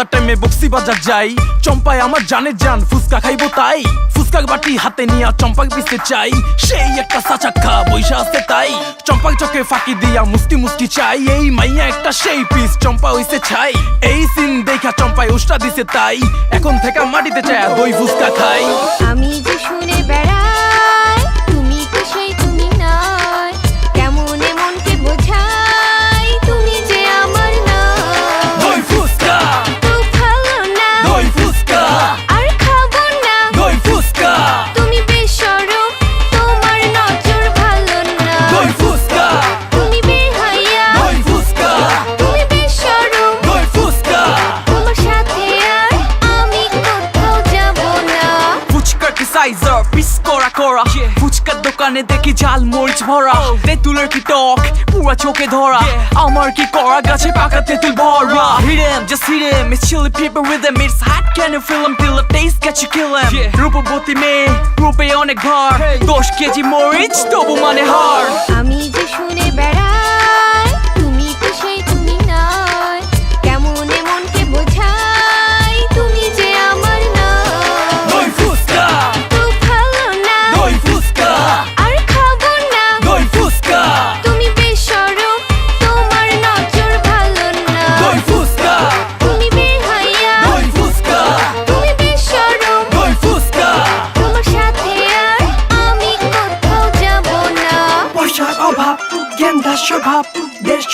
সন্ধ্যার টাইমে বক্সি বাজার যাই, চম্পায় আমার জানের জান, ফুচকা খাইবো তাই। ফুচকার বাটি হাতে নিয়া চম্পাক দিতে চাই, সেই একটা সাচাক্কা বৈশা আছে তাই। চম্পাক চোখে ফাঁকি দিয়া মুস্তি মুস্তি চাই, এই মাইয়া একটা সেই পিস চম্পা হইছে ছাই। এই সিন দেখা চম্পায় উষ্টা দিছে তাই, এখন থেকে মাটিতে চায় দই ফুচকা খাই। আমি যে শুনে বেড়াই তুমি তো সেই তুমি নয়, কেমন মনকে বোঝাই তুমি যে আমার না। দই ফুচকা তো ভালো না দই ফুচকা আর খাবো না দই ফুচকা তুমি বেশরম তোমার নজর ভালো না। দই ফুচকা তুমি বেহায়া দই ফুচকা তুমি বেশরম দই ফুচকা তোমার সাথে আর আমি কোথাও যাব না। ফুচকার কি সাইজার পিস করা করা, ফুচকার দোকানে দেখি ঝাল মরিচ ভরা, তেঁতুলের কি টক পুরা চোখে ধরা, আমার কি করা গাছে পাকা তেঁতুল ভরা। Hit him, just hit him, it's chili pepper with him, it's hot, can you feel him, till the taste get you kill him. রূপবতী মেয়ে রূপে অনেক ভার, 10 কেজি মরিচ তবু মানে হার। আমি যে শুনে বেড়াই তুমি তো সেই তুমি নয়, কেমন মনকে বোঝাই তুমি যে আমার না। দই ফুচকা তো ভালো না দই ফুচকা আর খাবো না দই ফুচকা তুমি বেশরম তোমার নজর ভালো না। দই ফুচকা তুমি বেহায়া দই ফুচকা তুমি বেশরম দই ফুচকা তোমার সাথে আর আমি কোথাও যাব না। পয়সার অভাব গেন্দা স্বভাব, দেশ